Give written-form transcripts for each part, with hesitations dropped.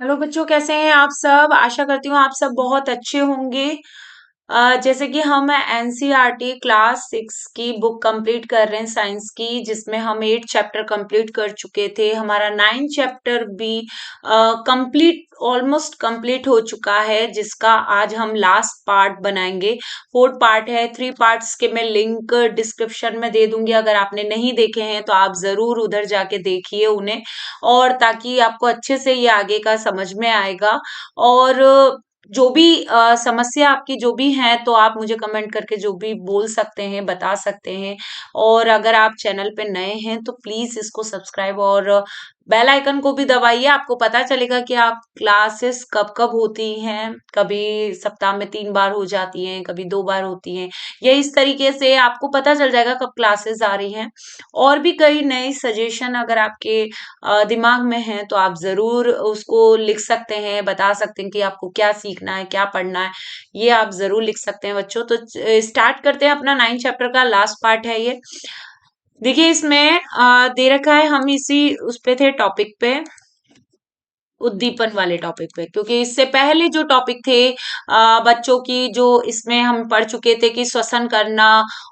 Hello बच्चों, कैसे हैं आप सब। आशा करती हूँ आप सब बहुत अच्छे होंगे। जैसे कि हम एनसीईआरटी क्लास 6 की बुक कंप्लीट कर रहे हैं साइंस की, जिसमें हम 8 चैप्टर कंप्लीट कर चुके थे। हमारा 9 चैप्टर भी कंप्लीट ऑलमोस्ट कंप्लीट हो चुका है, जिसका आज हम लास्ट पार्ट बनाएंगे। 4th पार्ट है। 3 पार्ट्स के मैं लिंक डिस्क्रिप्शन में दे दूंगी। अगर आपने नहीं देखे हैं तो आप जरूर उधर जाके देखिए उन्हें, और ताकि आपको अच्छे से ये आगे का समझ में आएगा। और जो भी समस्या आपकी जो भी है, तो आप मुझे कमेंट करके जो भी बोल सकते हैं, बता सकते हैं। और अगर आप चैनल पे नए हैं तो प्लीज इसको सब्सक्राइब और बेल आइकन को भी दबाइए। आपको पता चलेगा कि आप क्लासेस कब कब होती हैं। कभी सप्ताह में 3 बार हो जाती हैं, कभी 2 बार होती हैं। ये इस तरीके से आपको पता चल जाएगा कब क्लासेस आ रही हैं। और भी कई नए सजेशन अगर आपके दिमाग में है तो आप जरूर उसको लिख सकते हैं, बता सकते हैं कि आपको क्या सीखना है, क्या पढ़ना है। ये आप जरूर लिख सकते हैं बच्चों। तो स्टार्ट करते हैं। अपना 9 चैप्टर का लास्ट पार्ट है ये। देखिए इसमें दे रखा है, हम इसी उस पे थे, टॉपिक पे, उद्दीपन वाले टॉपिक पे। क्योंकि इससे पहले जो टॉपिक थे बच्चों की, जो इसमें हम पढ़ चुके थे कि श्वसन करना,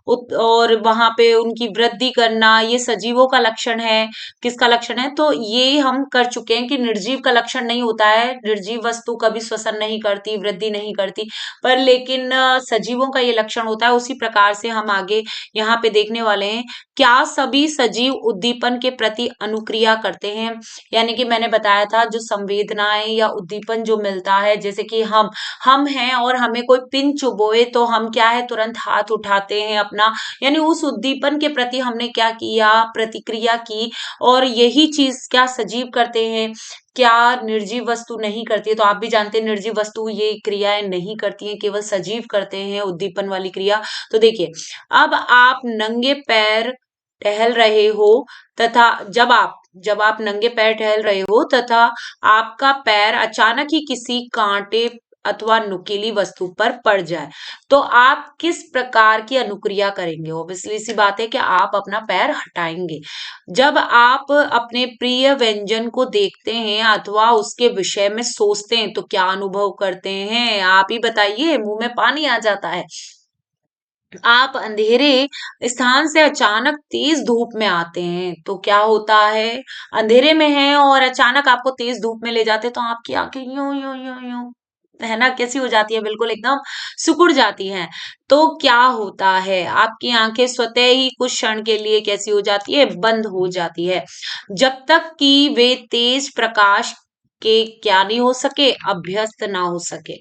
और वहां पे उनकी वृद्धि करना, ये सजीवों का लक्षण है। किसका लक्षण है? तो ये हम कर चुके हैं कि निर्जीव का लक्षण नहीं होता है। निर्जीव वस्तु कभी श्वसन नहीं करती, वृद्धि नहीं करती, पर लेकिन सजीवों का ये लक्षण होता है। उसी प्रकार से हम आगे यहाँ पे देखने वाले हैं। क्या सभी सजीव उद्दीपन के प्रति अनुक्रिया करते हैं? यानी कि मैंने बताया था, जो संवेदनाएं या उद्दीपन जो मिलता है, जैसे कि हम हैं और हमें कोई पिन चुभोए तो हम क्या है, तुरंत हाथ उठाते हैं अपना। यानी उस उद्दीपन के प्रति हमने क्या किया, प्रतिक्रिया की। और यही चीज क्या सजीव करते हैं? क्या निर्जीव वस्तु नहीं करती है? तो आप भी जानते हैं निर्जीव वस्तु ये क्रियाएं नहीं करती हैं, केवल सजीव करते हैं उद्दीपन वाली क्रिया। तो देखिए, अब आप नंगे पैर टहल रहे हो, तथा जब आप नंगे पैर टहल रहे हो तथा आपका पैर अचानक ही किसी कांटे अथवा नुकीली वस्तु पर पड़ जाए, तो आप किस प्रकार की अनुक्रिया करेंगे? ऑब्वियसली सी बात है कि आप अपना पैर हटाएंगे। जब आप अपने प्रिय व्यंजन को देखते हैं अथवा उसके विषय में सोचते हैं तो क्या अनुभव करते हैं? आप ही बताइए, मुंह में पानी आ जाता है। आप अंधेरे स्थान से अचानक तेज धूप में आते हैं तो क्या होता है? अंधेरे में है और अचानक आपको तेज धूप में ले जाते हैं, तो आपकी आंखें यूं यूं यूं यूं, है ना, कैसी हो जाती है? बिल्कुल एकदम सिकुड़ जाती हैं। तो क्या होता है? आपकी आंखें स्वतः ही कुछ क्षण के लिए कैसी हो जाती है? बंद हो जाती है, जब तक कि वे तेज प्रकाश के क्या नहीं हो सके, अभ्यस्त ना हो सके।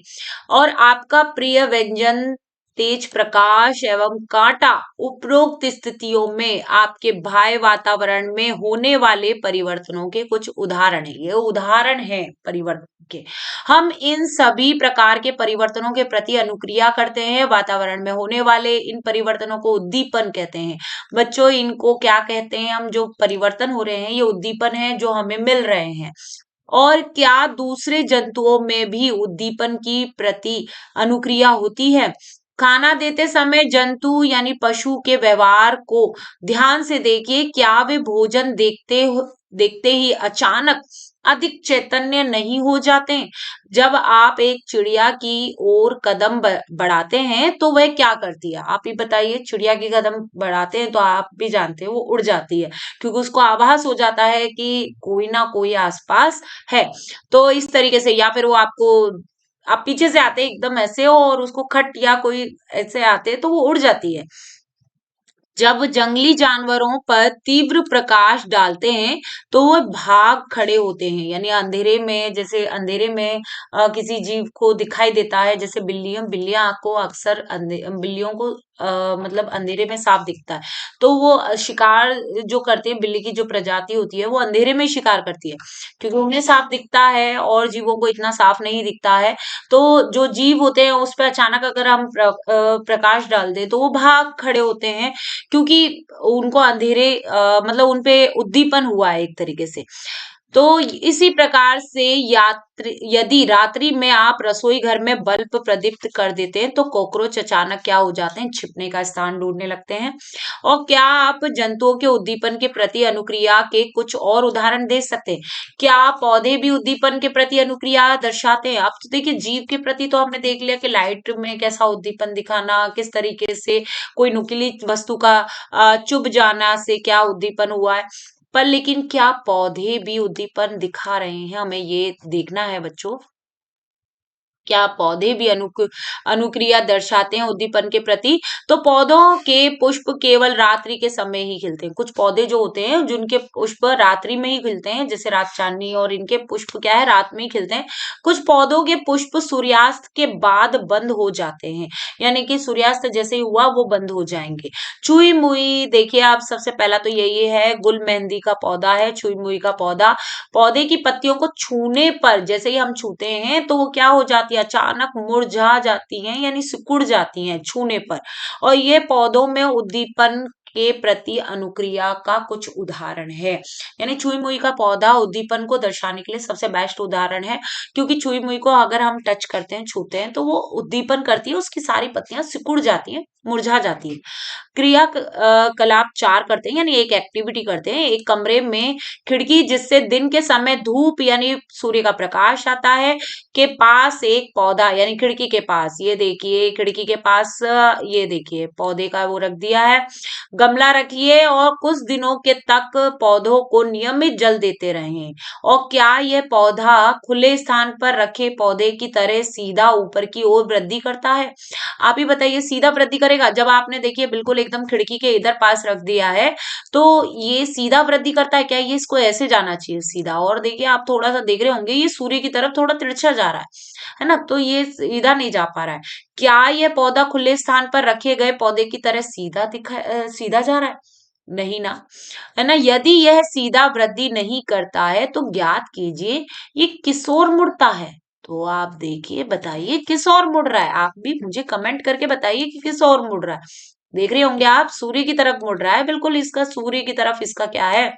और आपका प्रिय व्यंजन तेज प्रकाश एवं कांटा उपरोक्त स्थितियों में आपके बाह्य वातावरण में होने वाले परिवर्तनों के कुछ उदाहरण है। ये उदाहरण है परिवर्तन के। हम इन सभी प्रकार के परिवर्तनों के प्रति अनुक्रिया करते हैं। वातावरण में होने वाले इन परिवर्तनों को उद्दीपन कहते हैं। बच्चों, इनको क्या कहते हैं? हम जो परिवर्तन हो रहे हैं ये उद्दीपन है जो हमें मिल रहे हैं। और क्या दूसरे जंतुओं में भी उद्दीपन की प्रति अनुक्रिया होती है? खाना देते समय जंतु यानी पशु के व्यवहार को ध्यान से देखिए। क्या वे भोजन देखते ही अचानक अधिक चैतन्य नहीं हो जाते? जब आप एक चिड़िया की ओर कदम बढ़ाते हैं तो वह क्या करती है? आप ही बताइए। चिड़िया की कदम बढ़ाते हैं तो आप भी जानते हैं वो उड़ जाती है, क्योंकि उसको आभास हो जाता है कि कोई ना कोई आसपास है। तो इस तरीके से, या फिर वो आपको, आप पीछे से आते हैं एकदम ऐसे हो और उसको खट या कोई ऐसे आते हैं तो वो उड़ जाती है। जब जंगली जानवरों पर तीव्र प्रकाश डालते हैं तो वो भाग खड़े होते हैं। यानी अंधेरे में, जैसे अंधेरे में किसी जीव को दिखाई देता है, जैसे बिल्लियां को अक्सर बिल्लियों को मतलब अंधेरे में साफ दिखता है, तो वो शिकार जो करते हैं, बिल्ली की जो प्रजाति होती है वो अंधेरे में शिकार करती है, क्योंकि उन्हें साफ दिखता है और जीवों को इतना साफ नहीं दिखता है। तो जो जीव होते हैं उस पर अचानक अगर हम प्रकाश डाल दें तो वो भाग खड़े होते हैं, क्योंकि उनको अंधेरे मतलब उनपे उद्दीपन हुआ है एक तरीके से। तो इसी प्रकार से यदि रात्रि में आप रसोई घर में बल्ब प्रदीप्त कर देते हैं तो कॉकरोच अचानक क्या हो जाते हैं, छिपने का स्थान ढूंढने लगते हैं। और क्या आप जंतुओं के उद्दीपन के प्रति अनुक्रिया के कुछ और उदाहरण दे सकते हैं? क्या पौधे भी उद्दीपन के प्रति अनुक्रिया दर्शाते हैं? अब तो देखिए जीव के प्रति तो हमने देख लिया कि लाइट में कैसा उद्दीपन दिखाना, किस तरीके से कोई नुकीली वस्तु का चुभ जाना से क्या उद्दीपन हुआ है। पर लेकिन क्या पौधे भी उद्दीपन दिखा रहे हैं, हमें ये देखना है बच्चों। क्या पौधे भी अनुक्रिया दर्शाते हैं उद्दीपन के प्रति? तो पौधों के पुष्प केवल रात्रि के समय ही खिलते हैं। कुछ पौधे जो होते हैं जिनके पुष्प रात्रि में ही खिलते हैं, जैसे रात चांदनी, और इनके पुष्प क्या है, रात में ही खिलते हैं। कुछ पौधों के पुष्प सूर्यास्त के बाद बंद हो जाते हैं, यानी कि सूर्यास्त जैसे ही हुआ वो बंद हो जाएंगे। चुई मुई, देखिए आप, सबसे पहला तो यही है, गुल मेहंदी का पौधा है चुई मुई का पौधा। पौधे की पत्तियों को छूने पर, जैसे ही हम छूते हैं तो वो क्या हो जाती है, अचानक मुरझा जाती हैं, यानी सिकुड़ जाती हैं छूने पर। और ये पौधों में उद्दीपन के प्रति अनुक्रिया का कुछ उदाहरण है। यानी छुई मुई का पौधा उद्दीपन को दर्शाने के लिए सबसे बेस्ट उदाहरण है, क्योंकि छुई मुई को अगर हम टच करते हैं, छूते हैं, तो वो उद्दीपन करती है, उसकी सारी पत्तियां सिकुड़ जाती हैं, मुरझा जाती है। कलाप 4 करते हैं, यानी एक एक्टिविटी करते हैं। एक कमरे में खिड़की जिससे दिन के समय धूप यानी सूर्य का प्रकाश आता है के पास एक पौधा, यानी खिड़की के पास, ये देखिए खिड़की के पास ये देखिए पौधे का वो रख दिया है, गमला रखिए और कुछ दिनों के तक पौधों को नियमित जल देते रहें। और क्या यह पौधा खुले स्थान पर रखे पौधे की तरह सीधा ऊपर की ओर वृद्धि करता है? आप ही बताइए, सीधा वृद्धि करेगा? जब आपने देखिए बिल्कुल एकदम खिड़की के इधर पास रख दिया है, तो ये सीधा वृद्धि करता है क्या? ये इसको ऐसे जाना चाहिए सीधा। और देखिए आप थोड़ा सा देख रहे होंगे, ये सूर्य की तरफ थोड़ा तिरछा जा रहा है ना, तो ये सीधा नहीं जा पा रहा है। क्या ये पौधा खुले स्थान पर रखे गए पौधे की तरह सीधा जा रहा है? नहीं ना, है ना। यदि यह सीधा वृद्धि नहीं करता है तो ज्ञात कीजिए ये किस ओर मुड़ता है। तो आप देखिए, बताइए किस ओर मुड़ रहा है, आप भी मुझे कमेंट करके बताइए कि किस ओर मुड़ रहा है। देख रहे होंगे आप, सूर्य की तरफ मुड़ रहा है, बिल्कुल इसका सूर्य की तरफ इसका क्या है,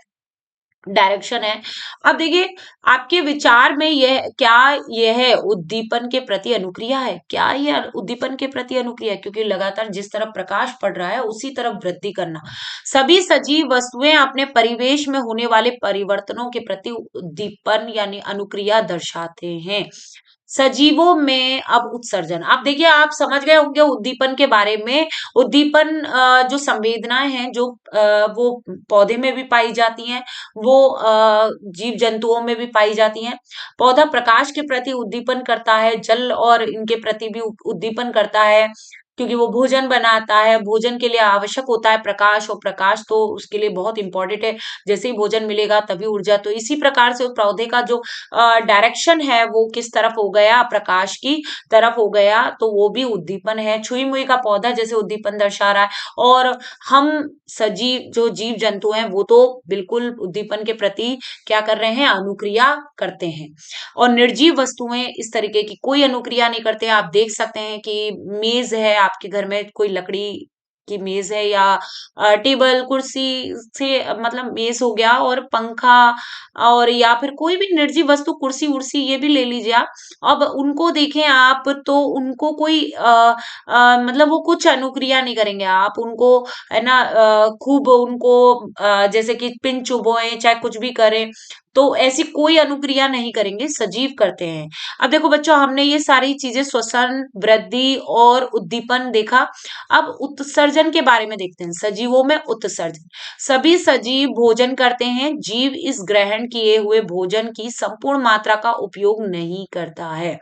डायरेक्शन है। अब देखिए, आपके विचार में यह उद्दीपन के प्रति अनुक्रिया है? क्या यह उद्दीपन के प्रति अनुक्रिया है? क्योंकि लगातार जिस तरफ प्रकाश पड़ रहा है उसी तरफ वृद्धि करना। सभी सजीव वस्तुएं अपने परिवेश में होने वाले परिवर्तनों के प्रति उद्दीपन यानी अनुक्रिया दर्शाते हैं। सजीवों में अब उत्सर्जन, आप देखिए, आप समझ गए होंगे उद्दीपन के बारे में। उद्दीपन जो संवेदनाएं हैं, जो वो पौधे में भी पाई जाती हैं, वो जीव जंतुओं में भी पाई जाती हैं। पौधा प्रकाश के प्रति उद्दीपन करता है, जल और इनके प्रति भी उद्दीपन करता है, क्योंकि वो भोजन बनाता है, भोजन के लिए आवश्यक होता है प्रकाश, और प्रकाश तो उसके लिए बहुत इंपॉर्टेंट है। जैसे ही भोजन मिलेगा तभी ऊर्जा। तो इसी प्रकार से उस पौधे का जो डायरेक्शन है वो किस तरफ हो गया, प्रकाश की तरफ हो गया, तो वो भी उद्दीपन है। छुई मुई का पौधा जैसे उद्दीपन दर्शा रहा है, और हम सजीव जो जीव जंतु हैं वो तो बिल्कुल उद्दीपन के प्रति क्या कर रहे हैं, अनुक्रिया करते हैं। और निर्जीव वस्तुएं इस तरीके की कोई अनुक्रिया नहीं करते हैं। आप देख सकते हैं कि मेज है आपके घर में, कोई लकड़ी की मेज है, या टेबल कुर्सी से, मतलब मेज हो गया, और पंखा, और या फिर कोई भी निर्जीव वस्तु, कुर्सी उर्सी ये भी ले लीजिए आप। अब उनको देखें आप, तो उनको कोई मतलब वो कुछ अनुक्रिया नहीं करेंगे। आप उनको, है ना, खूब उनको जैसे कि पिन चुभोएं, चाहे कुछ भी करें, तो ऐसी कोई अनुक्रिया नहीं करेंगे, सजीव करते हैं। अब देखो बच्चों, हमने ये सारी चीजें, श्वसन, वृद्धि और उद्दीपन देखा। अब उत्सर्जन के बारे में देखते हैं। सजीवों में उत्सर्जन, सभी सजीव भोजन करते हैं। जीव इस ग्रहण किए हुए भोजन की संपूर्ण मात्रा का उपयोग नहीं करता है।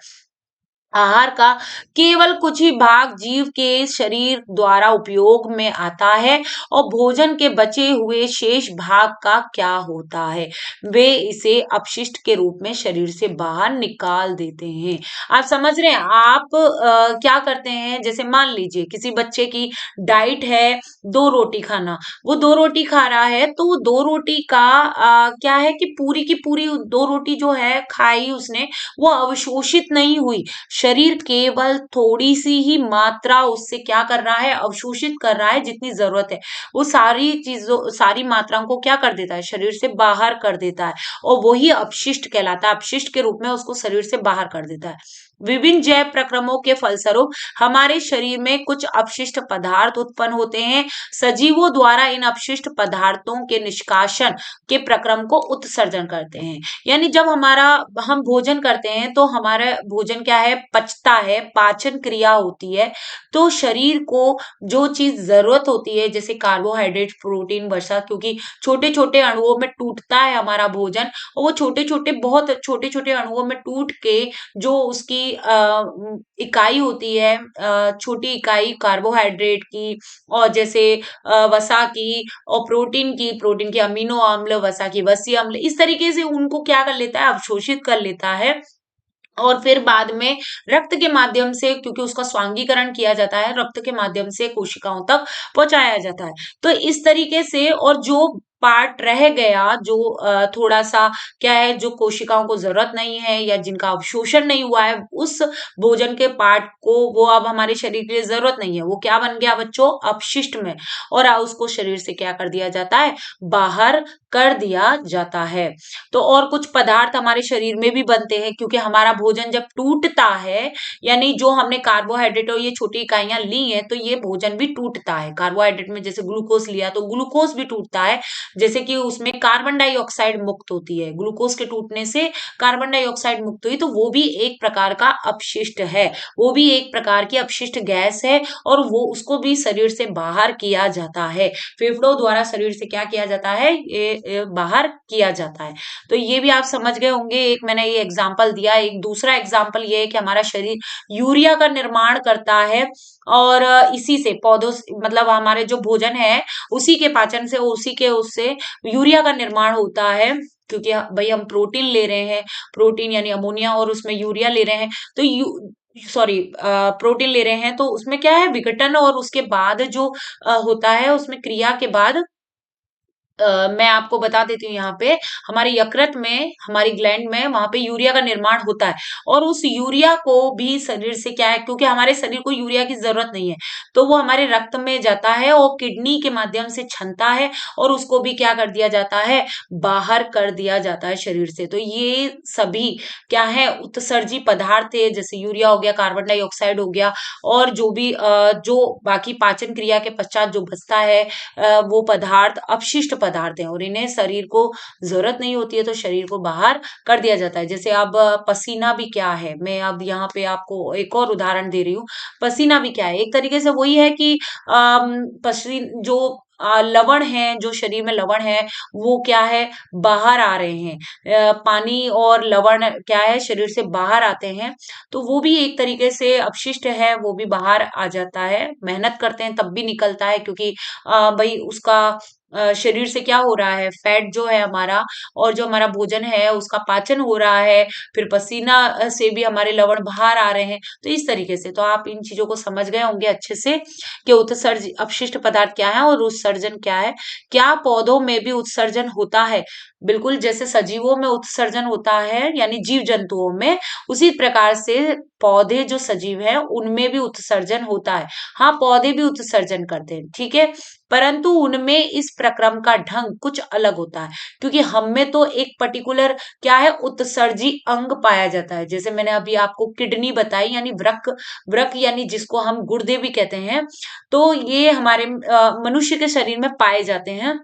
आहार का केवल कुछ ही भाग जीव के शरीर द्वारा उपयोग में आता है, और भोजन के बचे हुए शेष भाग का क्या होता है, वे इसे अपशिष्ट के रूप में शरीर से बाहर निकाल देते हैं। आप समझ रहे हैं? आप क्या करते हैं, जैसे मान लीजिए किसी बच्चे की डाइट है 2 रोटी खाना, वो 2 रोटी खा रहा है, तो वो 2 रोटी का क्या है कि पूरी की पूरी 2 रोटी जो है खाई उसने, वो अवशोषित नहीं हुई, शरीर केवल थोड़ी सी ही मात्रा उससे क्या कर रहा है, अवशोषित कर रहा है जितनी जरूरत है। वो सारी मात्राओं को क्या कर देता है, शरीर से बाहर कर देता है, और वही अपशिष्ट कहलाता है। अपशिष्ट के रूप में उसको शरीर से बाहर कर देता है। विभिन्न जैव प्रक्रमों के फलस्वरूप हमारे शरीर में कुछ अपशिष्ट पदार्थ उत्पन्न होते हैं। सजीवों द्वारा इन अपशिष्ट पदार्थों के निष्कासन के प्रक्रम को उत्सर्जन करते हैं। यानी जब हम भोजन करते हैं तो हमारा भोजन क्या है, पचता है, पाचन क्रिया होती है। तो शरीर को जो चीज जरूरत होती है, जैसे कार्बोहाइड्रेट, प्रोटीन, वसा, क्योंकि छोटे छोटे अणुओं में टूटता है हमारा भोजन, और वो बहुत छोटे छोटे अणुओं में टूट के जो उसकी इकाई होती है, छोटी इकाई कार्बोहाइड्रेट की, और जैसे वसा की, और प्रोटीन की अमीनो अम्ल, वसा की वसीय अम्ल, इस तरीके से उनको क्या कर लेता है, अवशोषित कर लेता है। और फिर बाद में रक्त के माध्यम से, क्योंकि उसका स्वांगीकरण किया जाता है, रक्त के माध्यम से कोशिकाओं तक पहुंचाया जाता है। तो इस तरीके से, और जो पार्ट रह गया, जो थोड़ा सा क्या है, जो कोशिकाओं को जरूरत नहीं है या जिनका अवशोषण नहीं हुआ है, उस भोजन के पार्ट को, वो अब हमारे शरीर के लिए जरूरत नहीं है, वो क्या बन गया बच्चों, अपशिष्ट में, और उसको शरीर से क्या कर दिया जाता है, बाहर कर दिया जाता है। तो और कुछ पदार्थ हमारे शरीर में भी बनते हैं, क्योंकि हमारा भोजन जब टूटता है, यानी जो हमने कार्बोहाइड्रेट और ये छोटी इकाइयां ली हैं, तो ये भोजन भी टूटता है। कार्बोहाइड्रेट में जैसे ग्लूकोज लिया तो ग्लूकोज भी टूटता है, जैसे कि उसमें कार्बन डाइऑक्साइड मुक्त होती है, ग्लूकोज के टूटने से कार्बन डाइऑक्साइड मुक्त हुई, तो वो भी एक प्रकार का अपशिष्ट है, वो भी एक प्रकार की अपशिष्ट गैस है, और वो उसको भी शरीर से बाहर किया जाता है। फेफड़ों द्वारा शरीर से क्या किया जाता है, ये बाहर किया जाता है। तो ये भी आप समझ गए होंगे। एक मैंने ये एग्जाम्पल दिया। एक दूसरा एग्जाम्पल ये है कि हमारा शरीर यूरिया का निर्माण करता है, और इसी से पौधों मतलब हमारे जो भोजन है उसी के पाचन से, उसी के उससे यूरिया का निर्माण होता है, क्योंकि भाई हम प्रोटीन ले रहे हैं, प्रोटीन यानी अमोनिया, और उसमें यूरिया ले रहे हैं, तो सॉरी प्रोटीन ले रहे हैं, तो उसमें क्या है, विघटन, और उसके बाद जो होता है, उसमें क्रिया के बाद मैं आपको बता देती हूँ, यहाँ पे हमारे यकृत में, हमारी ग्लैंड में, वहां पे यूरिया का निर्माण होता है, और उस यूरिया को भी शरीर से क्या है, क्योंकि हमारे शरीर को यूरिया की जरूरत नहीं है, तो वो हमारे रक्त में जाता है और किडनी के माध्यम से छनता है, और उसको भी क्या कर दिया जाता है, बाहर कर दिया जाता है शरीर से। तो ये सभी क्या है, उत्सर्जी पदार्थ है, जैसे यूरिया हो गया, कार्बन डाइऑक्साइड हो गया, और जो भी जो बाकी पाचन क्रिया के पश्चात जो बचता है, वो पदार्थ अपशिष्ट पदार्थ हैं, और इन्हें शरीर को जरूरत नहीं होती है, तो शरीर को बाहर कर दिया जाता है। जैसे अब पसीना भी क्या है, मैं अब यहाँ पे आपको एक और उदाहरण दे रही हूँ। पसीना भी क्या है, एक तरीके से वही है कि पसीन जो लवण है, जो शरीर में लवण है, वो क्या है, बाहर आ रहे हैं। पानी और लवण क्या है, शरीर से बाहर आते हैं, तो वो भी एक तरीके से अपशिष्ट है, वो भी बाहर आ जाता है। मेहनत करते हैं तब भी निकलता है, क्योंकि भाई उसका शरीर से क्या हो रहा है, फैट जो है हमारा, और जो हमारा भोजन है उसका पाचन हो रहा है, फिर पसीना से भी हमारे लवण बाहर आ रहे हैं। तो इस तरीके से तो आप इन चीजों को समझ गए होंगे अच्छे से, कि उत्सर्ज अपशिष्ट पदार्थ क्या है और उत्सर्जन क्या है। क्या पौधों में भी उत्सर्जन होता है? बिल्कुल, जैसे सजीवों में उत्सर्जन होता है, यानी जीव जंतुओं में, उसी प्रकार से पौधे जो सजीव है उनमें भी उत्सर्जन होता है। हाँ, पौधे भी उत्सर्जन करते हैं, ठीक है, परंतु उनमें इस प्रक्रम का ढंग कुछ अलग होता है, क्योंकि हम में तो एक पर्टिकुलर क्या है, उत्सर्जी अंग पाया जाता है। जैसे मैंने अभी आपको किडनी बताई, यानी वृक्क, वृक्क यानी जिसको हम गुर्दे भी कहते हैं, तो ये हमारे मनुष्य के शरीर में पाए जाते हैं।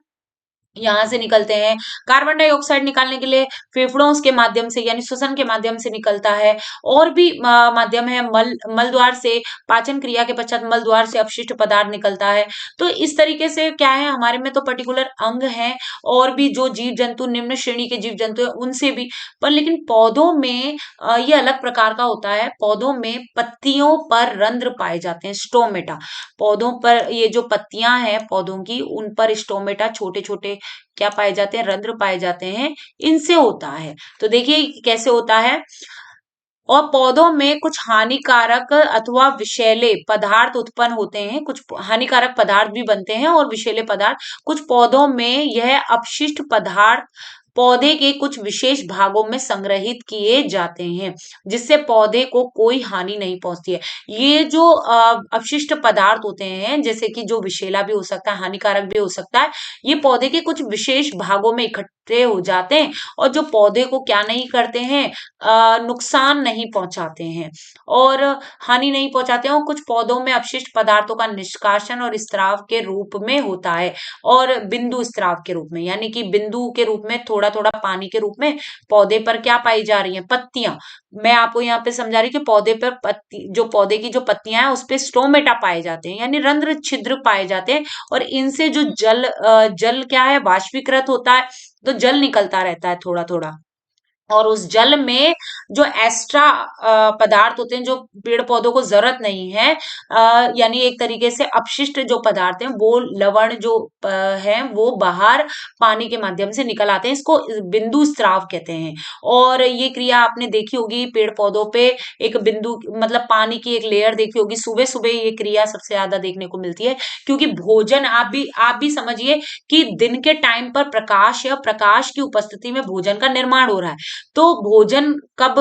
यहाँ से निकलते हैं, कार्बन डाइऑक्साइड निकालने के लिए फेफड़ों के माध्यम से, यानी श्वसन के माध्यम से निकलता है, और भी माध्यम है, मल द्वार से, पाचन क्रिया के पश्चात मल द्वार से अपशिष्ट पदार्थ निकलता है। तो इस तरीके से क्या है, हमारे में तो पर्टिकुलर अंग है, और भी जो जीव जंतु, निम्न श्रेणी के जीव जंतु है उनसे भी, पर लेकिन पौधों में ये अलग प्रकार का होता है। पौधों में पत्तियों पर रंध्र पाए जाते हैं, स्टोमेटा। पौधों पर ये जो पत्तियां हैं पौधों की, उन पर स्टोमेटा, छोटे छोटे क्या पाए जाते हैं, रंध्र पाए जाते हैं, इनसे होता है। तो देखिए कैसे होता है। और पौधों में कुछ हानिकारक अथवा विषैले पदार्थ उत्पन्न होते हैं, कुछ हानिकारक पदार्थ भी बनते हैं और विषैले पदार्थ। कुछ पौधों में यह अपशिष्ट पदार्थ पौधे के कुछ विशेष भागों में संग्रहित किए जाते हैं, जिससे पौधे को कोई हानि नहीं पहुंचती है। ये जो अपशिष्ट पदार्थ होते हैं, जैसे कि जो विषैला भी हो सकता है, हानिकारक भी हो सकता है, ये पौधे के कुछ विशेष भागों में इकट्ठे हो जाते हैं और जो पौधे को क्या नहीं करते हैं, नुकसान नहीं पहुंचाते हैं और हानि नहीं पहुंचाते हैं। और कुछ पौधों में अपशिष्ट पदार्थों का निष्कासन और स्त्राव के रूप में होता है, और बिंदु स्त्राव के रूप में, यानी कि बिंदु के रूप में, थोड़ा थोड़ा पानी के रूप में पौधे पर क्या पाई जा रही हैं, पत्तियां। मैं आपको यहाँ पे समझा रही हूँ कि पौधे पर पत्ती, जो पौधे की जो पत्तियां हैं उस पे स्टोमेटा पाए जाते हैं, यानी रंध्र छिद्र पाए जाते हैं, और इनसे जो जल क्या है, वाष्पीकृत होता है, तो जल निकलता रहता है थोड़ा थोड़ा। और उस जल में जो एक्स्ट्रा पदार्थ होते हैं, जो पेड़ पौधों को जरूरत नहीं है, यानी एक तरीके से अपशिष्ट जो पदार्थ हैं, वो लवण जो है वो बाहर पानी के माध्यम से निकल आते हैं। इसको बिंदु स्त्राव कहते हैं। और ये क्रिया आपने देखी होगी पेड़ पौधों पे, एक बिंदु मतलब पानी की एक लेयर देखी होगी। सुबह सुबह ये क्रिया सबसे ज्यादा देखने को मिलती है, क्योंकि भोजन, आप भी समझिए कि दिन के टाइम पर प्रकाश या प्रकाश की उपस्थिति में भोजन का निर्माण हो रहा है। तो भोजन कब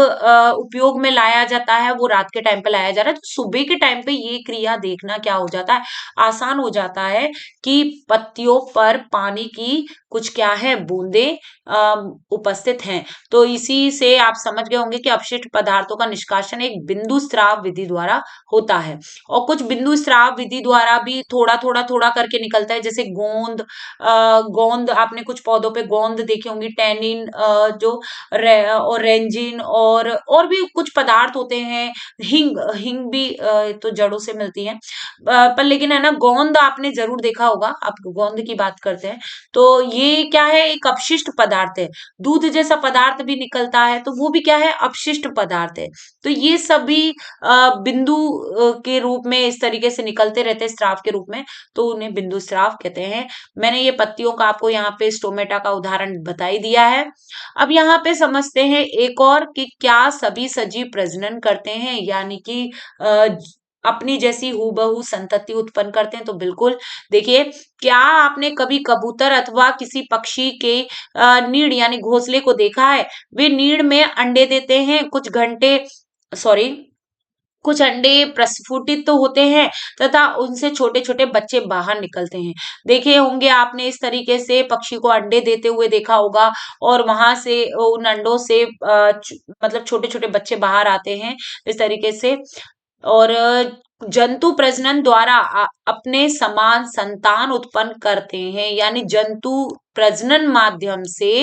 उपयोग में लाया जाता है, वो रात के टाइम पे लाया जा रहा है, तो सुबह के टाइम पे ये क्रिया देखना क्या हो जाता है, आसान हो जाता है कि पत्तियों पर पानी की कुछ क्या है, बूंदे उपस्थित हैं। तो इसी से आप समझ गए होंगे कि अपशिष्ट पदार्थों का निष्कासन एक बिंदु स्त्राव विधि द्वारा होता है। और कुछ बिंदु स्त्राव विधि द्वारा भी थोड़ा थोड़ा थोड़ा करके निकलता है, जैसे गोंद। गोंद, आपने कुछ पौधों पे गोंद देखी होंगी, टैनिन, जो और रेंजिन, और भी कुछ पदार्थ होते हैं। हिंग, हिंग भी तो जड़ों से मिलती है, पर लेकिन है ना, गोंद आपने जरूर देखा होगा। आप गोंद की बात करते हैं, तो ये क्या है, एक अपशिष्ट पदार्थ है। दूध जैसा पदार्थ भी निकलता है, तो वो भी क्या है, अपशिष्ट पदार्थ है। तो ये सभी बिंदु के रूप में इस तरीके से निकलते रहते हैं, स्राव के रूप में, तो उन्हें बिंदु स्राव कहते हैं। मैंने ये पत्तियों का आपको यहाँ पे स्टोमेटा का उदाहरण बता ही दिया है। अब यहाँ पे समझते हैं एक और, कि क्या सभी सजीव प्रजनन करते हैं, यानी कि अ, अपनी जैसी हूबहू संतति उत्पन्न करते हैं। तो बिल्कुल। देखिए, क्या आपने कभी कबूतर अथवा किसी पक्षी के नीड़ यानी घोंसले को देखा है? वे नीड़ में अंडे देते हैं, कुछ घंटे, सॉरी, कुछ अंडे प्रस्फुटित तो होते हैं, तथा उनसे छोटे छोटे बच्चे बाहर निकलते हैं। देखे होंगे आपने, इस तरीके से पक्षी को अंडे देते हुए देखा होगा, और वहां से उन अंडों से मतलब छोटे छोटे बच्चे बाहर आते हैं, इस तरीके से। और जंतु प्रजनन द्वारा अपने समान संतान उत्पन्न करते हैं, यानी जंतु प्रजनन माध्यम से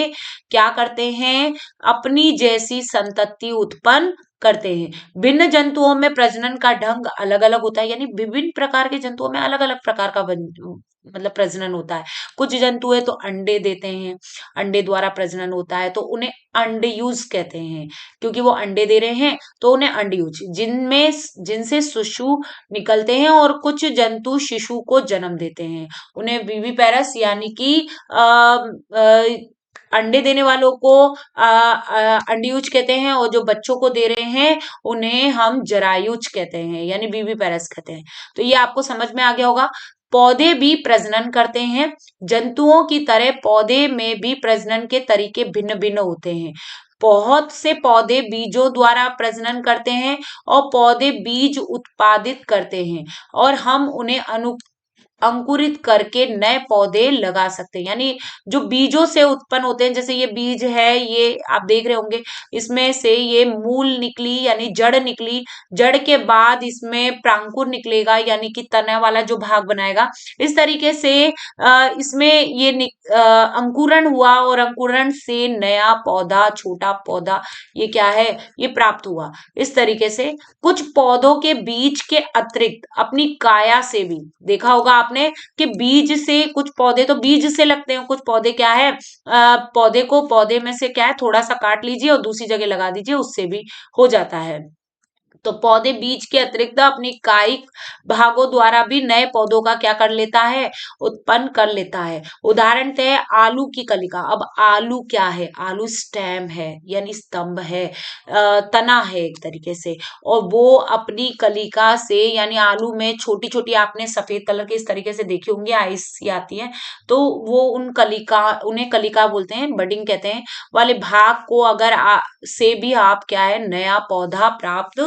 क्या करते हैं, अपनी जैसी संतति उत्पन्न करते हैं। भिन्न जंतुओं में प्रजनन का ढंग अलग अलग होता है, यानी विभिन्न प्रकार के जंतुओं में अलग अलग प्रकार का मतलब प्रजनन होता है। कुछ जंतु है तो अंडे देते हैं, अंडे द्वारा प्रजनन होता है, तो उन्हें अंडयूज कहते हैं, क्योंकि वो अंडे दे रहे हैं, तो उन्हें अंडयूज, जिनसे शिशु निकलते हैं, और कुछ जंतु शिशु को जन्म देते हैं, उन्हें विविपेरस, यानी कि अंडे देने वालों को अंडयुज कहते हैं, और जो बच्चों को दे रहे हैं उन्हें हम जरायुज कहते हैं, यानी विविपेरस कहते हैं। तो ये आपको समझ में आ गया होगा। पौधे भी प्रजनन करते हैं। जंतुओं की तरह पौधे में भी प्रजनन के तरीके भिन्न भिन्न होते हैं। बहुत से पौधे बीजों द्वारा प्रजनन करते हैं, और पौधे बीज उत्पादित करते हैं, और हम उन्हें अंकुरित करके नए पौधे लगा सकते हैं। यानी जो बीजों से उत्पन्न होते हैं, जैसे ये बीज है, ये आप देख रहे होंगे, इसमें से ये मूल निकली, यानी जड़ निकली, जड़ के बाद इसमें प्रांकुर निकलेगा, यानी कि तना वाला जो भाग बनाएगा। इस तरीके से इसमें ये अंकुरण हुआ, और अंकुरण से नया पौधा, छोटा पौधा, ये क्या है, ये प्राप्त हुआ। इस तरीके से कुछ पौधों के बीज के अतिरिक्त अपनी काया से भी, देखा होगा आपने कि बीज से, कुछ पौधे तो बीज से लगते हैं, कुछ पौधे क्या है, पौधे को, पौधे में से क्या है, थोड़ा सा काट लीजिए और दूसरी जगह लगा दीजिए, उससे भी हो जाता है। तो पौधे बीज के अतिरिक्त अपनी कायिक भागों द्वारा भी नए पौधों का क्या कर लेता है, उत्पन्न कर लेता है। उदाहरण है आलू की कलिका। अब आलू क्या है, आलू स्टेम है यानी स्तंभ है, तना है एक तरीके से, और वो अपनी कलिका से यानी आलू में छोटी छोटी आपने सफेद कलर के इस तरीके से देखी होंगी आइस सी आती है, तो वो उन कलिका, उन्हें कलिका बोलते हैं, बडिंग कहते हैं, वाले भाग को अगर से भी आप क्या है नया पौधा प्राप्त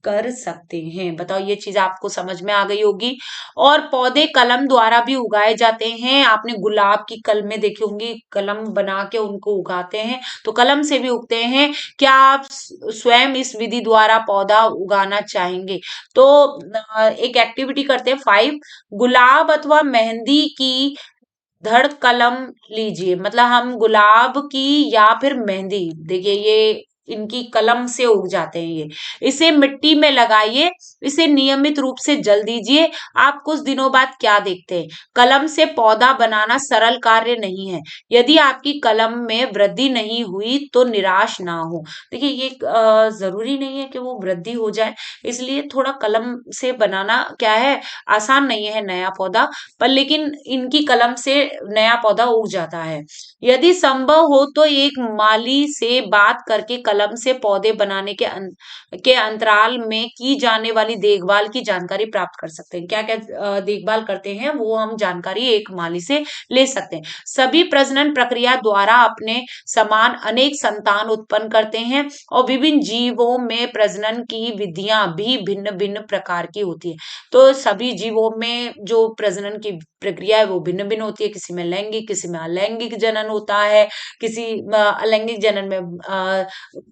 कर सकते हैं। बताओ ये चीज आपको समझ में आ गई होगी। और पौधे कलम द्वारा भी उगाए जाते हैं। आपने गुलाब की कलमें देखी होंगी, कलम बना के उनको उगाते हैं, तो कलम से भी उगते हैं। क्या आप स्वयं इस विधि द्वारा पौधा उगाना चाहेंगे? तो एक एक्टिविटी करते हैं 5। गुलाब अथवा मेहंदी की धड़ कलम लीजिए। मतलब हम गुलाब की या फिर मेहंदी, देखिए ये इनकी कलम से उग जाते हैं ये, इसे मिट्टी में लगाइए, इसे नियमित रूप से जल दीजिए। आप कुछ दिनों बाद क्या देखते हैं, कलम से पौधा बनाना सरल कार्य नहीं है। यदि आपकी कलम में वृद्धि नहीं हुई तो निराश ना हो। देखिए ये जरूरी नहीं है कि वो वृद्धि हो जाए, इसलिए थोड़ा कलम से बनाना क्या है, आसान नहीं है नया पौधा, पर लेकिन इनकी कलम से नया पौधा उग जाता है। यदि संभव हो तो एक माली से बात करके कलम से पौधे बनाने के अंतराल में की जाने वाली देखभाल की जानकारी प्राप्त कर सकते हैं। क्या क्या देखभाल करते हैं वो हम जानकारी एक माली से ले सकते हैं। सभी प्रजनन प्रक्रिया द्वारा अपने समान अनेक संतान उत्पन्न करते हैं, और विभिन्न जीवों में प्रजनन की विधियां भी भिन्न भिन्न प्रकार की होती है। तो सभी जीवों में जो प्रजनन की प्रक्रिया है वो भिन्न भिन्न होती है, किसी में लैंगिक, किसी में अलैंगिक जनन होता है, किसी अलैंगिक जनन में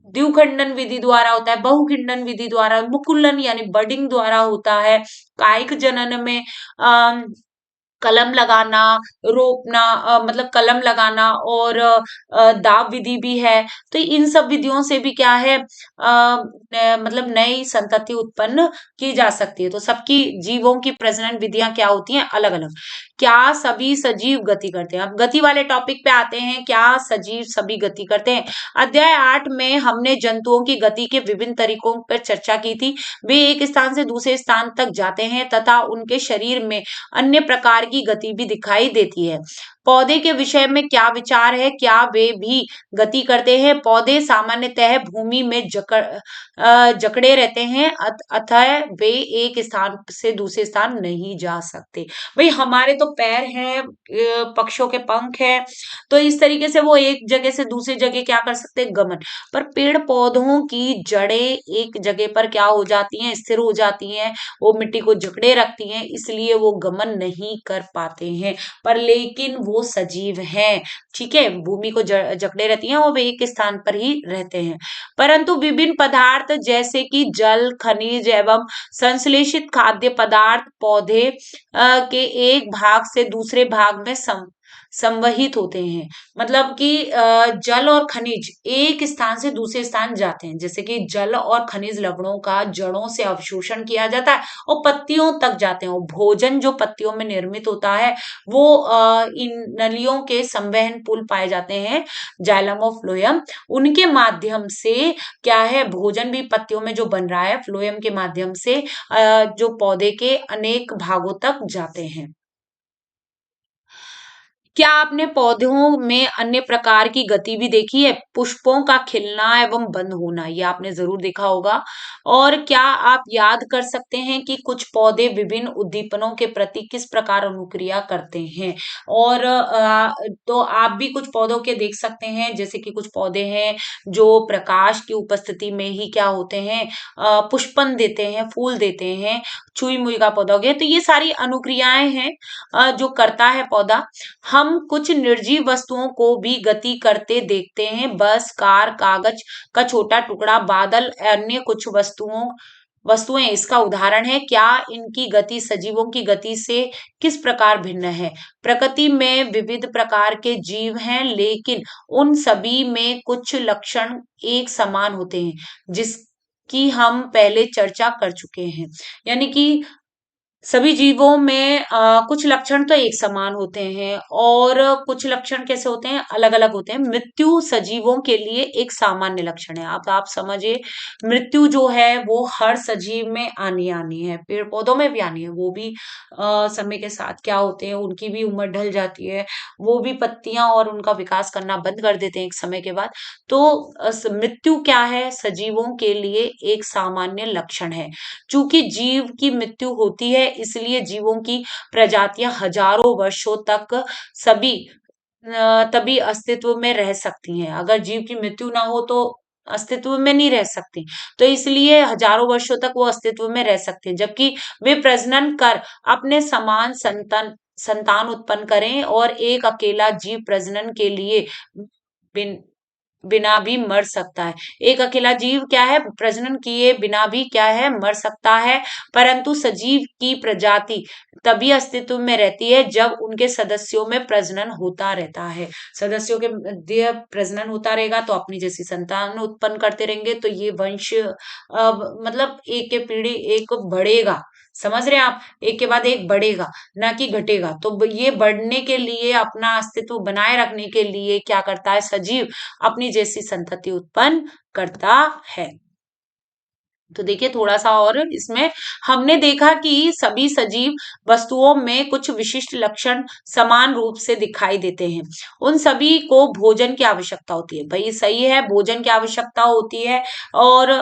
द्विखंडन विधि द्वारा होता है, बहुखंडन विधि द्वारा, मुकुलन यानी बडिंग द्वारा होता है, कायिक जनन में अः कलम लगाना, रोपना, मतलब कलम लगाना, और दाब विधि भी है। तो इन सब विधियों से भी क्या है मतलब नई संतति उत्पन्न की जा सकती है। तो सबकी जीवों की प्रजनन विधियां क्या होती हैं, अलग अलग। क्या सभी सजीव गति करते हैं? अब गति वाले टॉपिक पे आते हैं, क्या सजीव सभी गति करते हैं? अध्याय 8 में हमने जंतुओं की गति के विभिन्न तरीकों पर चर्चा की थी। वे एक स्थान से दूसरे स्थान तक जाते हैं तथा उनके शरीर में अन्य प्रकार की गति भी दिखाई देती है। पौधे के विषय में क्या विचार है, क्या वे भी गति करते हैं? पौधे सामान्यतः भूमि में जकड़े रहते हैं, अतः वे एक स्थान से दूसरे स्थान नहीं जा सकते। भाई हमारे तो पैर हैं, पक्षियों के पंख हैं, तो इस तरीके से वो एक जगह से दूसरी जगह क्या कर सकते हैं, गमन। पर पेड़ पौधों की जड़ें एक जगह पर क्या हो जाती हैं, स्थिर हो जाती हैं, वो मिट्टी को जकड़े रखती हैं, इसलिए वो गमन नहीं कर पाते हैं, पर लेकिन वो सजीव हैं। ठीक है, भूमि को जकड़े रहती हैं और वे एक स्थान पर ही रहते हैं। परंतु विभिन्न पदार्थ जैसे कि जल, खनिज एवं संश्लेषित खाद्य पदार्थ पौधे के एक भाग से दूसरे भाग में संवहित होते हैं। मतलब कि जल और खनिज एक स्थान से दूसरे स्थान जाते हैं, जैसे कि जल और खनिज लवणों का जड़ों से अवशोषण किया जाता है और पत्तियों तक जाते हैं, और भोजन जो पत्तियों में निर्मित होता है वो इन नलियों के संवहन पुल पाए जाते हैं, जाइलम और फ्लोएम, उनके माध्यम से क्या है, भोजन भी पत्तियों में जो बन रहा है फ्लोएम के माध्यम से जो पौधे के अनेक भागों तक जाते हैं। क्या आपने पौधों में अन्य प्रकार की गति भी देखी है? पुष्पों का खिलना एवं बंद होना, ये आपने जरूर देखा होगा। और क्या आप याद कर सकते हैं कि कुछ पौधे विभिन्न उद्दीपनों के प्रति किस प्रकार अनुक्रिया करते हैं? और तो आप भी कुछ पौधों के देख सकते हैं, जैसे कि कुछ पौधे हैं जो प्रकाश की उपस्थिति में ही क्या होते हैं, पुष्पन देते हैं, फूल देते हैं। छुई मुई का पौधा हो गया, तो ये सारी अनुक्रियाएं हैं जो करता है पौधा। हम कुछ निर्जीव वस्तुओं को भी गति करते देखते हैं, बस, कार, कागज का छोटा टुकड़ा, बादल, अन्य कुछ वस्तुएं इसका उदाहरण है। क्या इनकी गति सजीवों की गति से किस प्रकार भिन्न है? प्रकृति में विविध प्रकार के जीव हैं, लेकिन उन सभी में कुछ लक्षण एक समान होते हैं, जिसकी हम पहले चर्चा कर चुके हैं। यानी कि सभी जीवों में कुछ लक्षण तो एक समान होते हैं और कुछ लक्षण कैसे होते हैं, अलग अलग होते हैं। मृत्यु सजीवों के लिए एक सामान्य लक्षण है। अब आप समझिए, मृत्यु जो है वो हर सजीव में आनी आनी है, पेड़ पौधों में भी आनी है। वो भी समय के साथ क्या होते हैं, उनकी भी उम्र ढल जाती है, वो भी पत्तियां और उनका विकास करना बंद कर देते हैं एक समय के बाद। तो मृत्यु क्या है, सजीवों के लिए एक सामान्य लक्षण है। चूंकि जीव की मृत्यु होती है, इसलिए जीवों की प्रजातियां हजारों वर्षों तक सभी तभी अस्तित्व में रह सकती हैं। अगर जीव की मृत्यु ना हो तो अस्तित्व में नहीं रह सकती। तो इसलिए हजारों वर्षों तक वो अस्तित्व में रह सकते हैं, जबकि वे प्रजनन कर अपने समान संतान उत्पन्न करें, और एक अकेला जीव प्रजनन के लिए बिन बिना भी मर सकता है। एक अकेला जीव क्या है, प्रजनन किए बिना भी क्या है, मर सकता है। परंतु सजीव की प्रजाति तभी अस्तित्व में रहती है जब उनके सदस्यों में प्रजनन होता रहता है। सदस्यों के मध्य प्रजनन होता रहेगा तो अपनी जैसी संतान उत्पन्न करते रहेंगे, तो ये वंश मतलब एक के पीढ़ी एक बढ़ेगा। समझ रहे हैं आप, एक के बाद एक बढ़ेगा, ना कि घटेगा। तो ये बढ़ने के लिए, अपना अस्तित्व बनाए रखने के लिए क्या करता है सजीव, अपनी जैसी संतति उत्पन्न करता है। तो देखिए थोड़ा सा और इसमें हमने देखा कि सभी सजीव वस्तुओं में कुछ विशिष्ट लक्षण समान रूप से दिखाई देते हैं। उन सभी को भोजन की आवश्यकता होती है। भाई सही है, भोजन की आवश्यकता होती है, और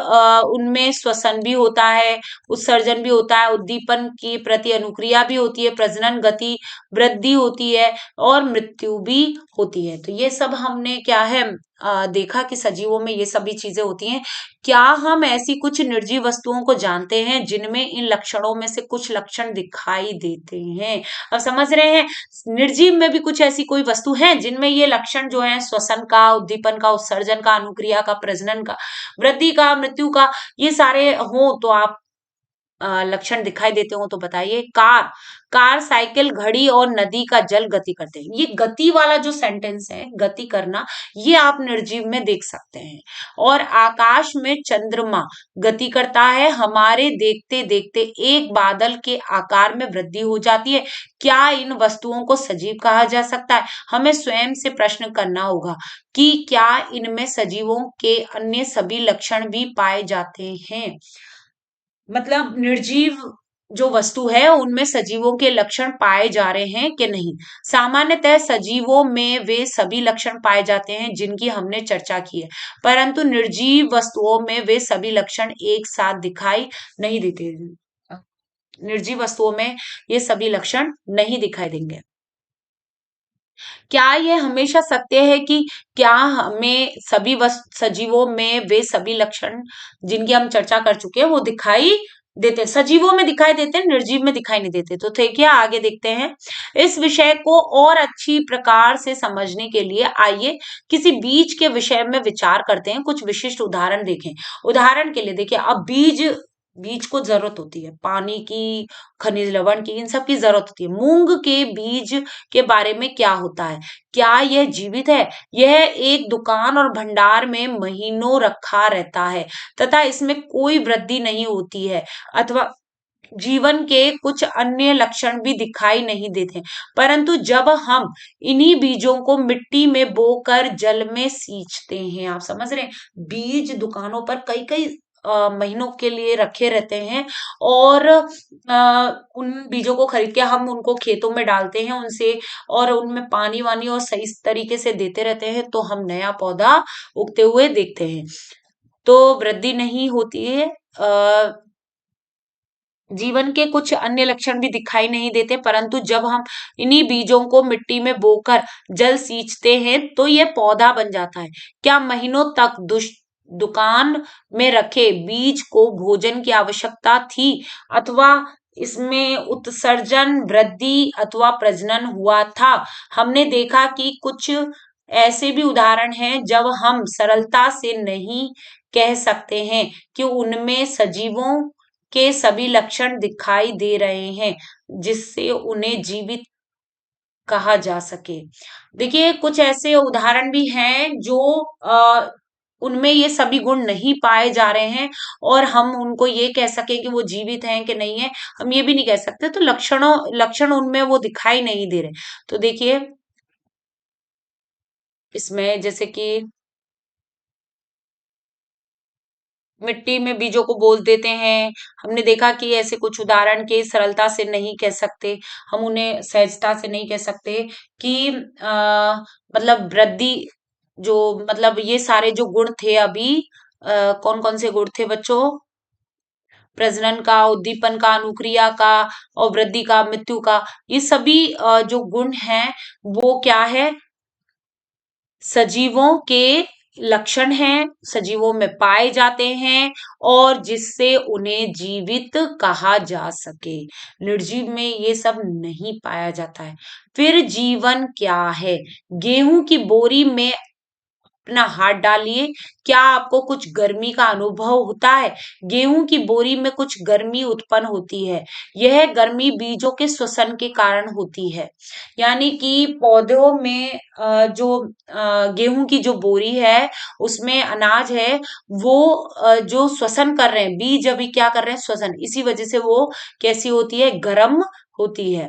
उनमें श्वसन भी होता है, उत्सर्जन भी होता है, उद्दीपन की प्रति अनुक्रिया भी होती है, प्रजनन गति वृद्धि होती है, और मृत्यु भी होती है। तो ये सब हमने क्या है देखा कि सजीवों में ये सभी चीजें होती हैं। क्या हम ऐसी कुछ निर्जीव वस्तुओं को जानते हैं जिनमें इन लक्षणों में से कुछ लक्षण दिखाई देते हैं? अब समझ रहे हैं, निर्जीव में भी कुछ ऐसी कोई वस्तु है जिनमें ये लक्षण जो है, श्वसन का, उद्दीपन का, उत्सर्जन का, अनुक्रिया का, प्रजनन का, वृद्धि का, मृत्यु का, ये सारे हो तो आप लक्षण दिखाई देते हो तो बताइए। कार कार साइकिल, घड़ी और नदी का जल गति करते हैं। ये गति वाला जो सेंटेंस है, गति करना, ये आप निर्जीव में देख सकते हैं। और आकाश में चंद्रमा गति करता है। हमारे देखते देखते एक बादल के आकार में वृद्धि हो जाती है। क्या इन वस्तुओं को सजीव कहा जा सकता है? हमें स्वयं से प्रश्न करना होगा कि क्या इनमें सजीवों के अन्य सभी लक्षण भी पाए जाते हैं। मतलब निर्जीव जो वस्तु है उनमें सजीवों के लक्षण पाए जा रहे हैं कि नहीं। सामान्यतः सजीवों में वे सभी लक्षण पाए जाते हैं जिनकी हमने चर्चा की है, परंतु निर्जीव वस्तुओं में वे सभी लक्षण एक साथ दिखाई नहीं देते। निर्जीव वस्तुओं में ये सभी लक्षण नहीं दिखाई देंगे। क्या यह हमेशा सत्य है कि क्या हमें सभी सजीवों में वे सभी लक्षण जिनकी हम चर्चा कर चुके हैं वो दिखाई देते हैं? सजीवों में दिखाई देते हैं, निर्जीव में दिखाई नहीं देते। तो ठीक है, आगे देखते हैं। इस विषय को और अच्छी प्रकार से समझने के लिए आइए किसी बीज के विषय में विचार करते हैं। कुछ विशिष्ट उदाहरण देखें। उदाहरण के लिए देखिए, अब बीज बीज को जरूरत होती है पानी की, खनिज लवण की, इन सब की जरूरत होती है। मूंग के बीज के बारे में क्या होता है? क्या यह जीवित है? यह एक दुकान और भंडार में महीनों रखा रहता है तथा इसमें कोई वृद्धि नहीं होती है, अथवा जीवन के कुछ अन्य लक्षण भी दिखाई नहीं देते। परंतु जब हम इन्हीं बीजों को मिट्टी में बोकर जल में सींचते हैं, आप समझ रहे हैं, बीज दुकानों पर कई कई महीनों के लिए रखे रहते हैं, और उन बीजों को खरीद के हम उनको खेतों में डालते हैं उनसे, और उनमें पानी वानी और सही तरीके से देते रहते हैं, तो हम नया पौधा उगते हुए देखते हैं। तो वृद्धि नहीं होती है, जीवन के कुछ अन्य लक्षण भी दिखाई नहीं देते, परंतु जब हम इन्हीं बीजों को मिट्टी में बोकर जल सींचते हैं तो ये पौधा बन जाता है। क्या महीनों तक दुकान में रखे बीज को भोजन की आवश्यकता थी, अथवा इसमें उत्सर्जन, वृद्धि अथवा प्रजनन हुआ था? हमने देखा कि कुछ ऐसे भी उदाहरण हैं जब हम सरलता से नहीं कह सकते हैं कि उनमें सजीवों के सभी लक्षण दिखाई दे रहे हैं जिससे उन्हें जीवित कहा जा सके। देखिए कुछ ऐसे उदाहरण भी हैं जो उनमें ये सभी गुण नहीं पाए जा रहे हैं और हम उनको ये कह सके कि वो जीवित हैं कि नहीं है, हम ये भी नहीं कह सकते। तो लक्षण उनमें वो दिखाई नहीं दे रहे। तो देखिए इसमें जैसे कि मिट्टी में बीजों को बोल देते हैं। हमने देखा कि ऐसे कुछ उदाहरण के सरलता से नहीं कह सकते, हम उन्हें सहजता से नहीं कह सकते कि मतलब वृद्धि जो मतलब ये सारे जो गुण थे अभी कौन कौन से गुण थे बच्चों? प्रजनन का, उद्दीपन का, अनुक्रिया का और वृद्धि का, मृत्यु का, ये सभी जो गुण हैं वो क्या है? सजीवों के लक्षण हैं, सजीवों में पाए जाते हैं और जिससे उन्हें जीवित कहा जा सके। निर्जीव में ये सब नहीं पाया जाता है। फिर जीवन क्या है? गेहूं की बोरी में अपना हाथ डालिए, क्या आपको कुछ गर्मी का अनुभव होता है? गेहूं की बोरी में कुछ गर्मी उत्पन्न होती है। यह गर्मी बीजों के श्वसन के कारण होती है। यानी कि पौधों में जो गेहूं की जो बोरी है उसमें अनाज है, वो जो श्वसन कर रहे हैं, बीज अभी क्या कर रहे हैं? श्वसन। इसी वजह से वो कैसी होती है? गर्म होती है।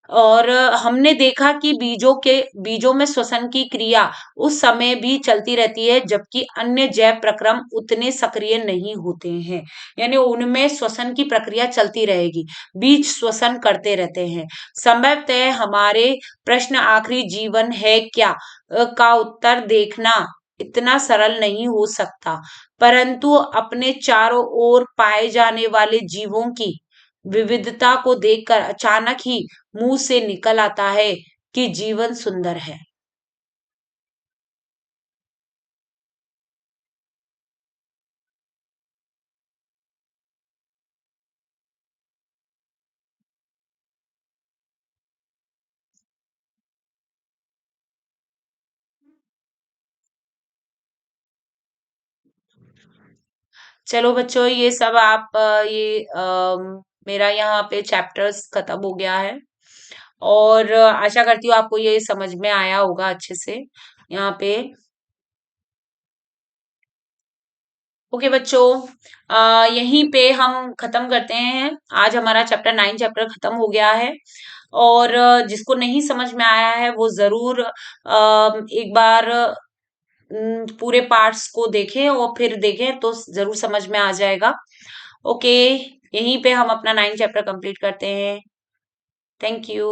और हमने देखा कि बीजों में श्वसन की क्रिया उस समय भी चलती रहती है जबकि अन्य जैव प्रक्रम उतने सक्रिय नहीं होते हैं। यानी उनमें श्वसन की प्रक्रिया चलती रहेगी, बीज श्वसन करते रहते हैं। संभवतः हमारे प्रश्न आखिरी जीवन है क्या का उत्तर देखना इतना सरल नहीं हो सकता, परंतु अपने चारों ओर पाए जाने वाले जीवों की विविधता को देखकर अचानक ही मुंह से निकल आता है कि जीवन सुंदर है। चलो बच्चों, ये सब आप मेरा यहाँ पे चैप्टर्स खत्म हो गया है और आशा करती हूँ आपको ये समझ में आया होगा अच्छे से यहाँ पे। ओके बच्चों, यहीं पे हम खत्म करते हैं। आज हमारा चैप्टर 9 चैप्टर खत्म हो गया है और जिसको नहीं समझ में आया है वो जरूर एक बार पूरे पार्ट्स को देखें और फिर देखें तो जरूर समझ में आ जाएगा। ओके, यहीं पे हम अपना 9 चैप्टर कंप्लीट करते हैं। Thank you.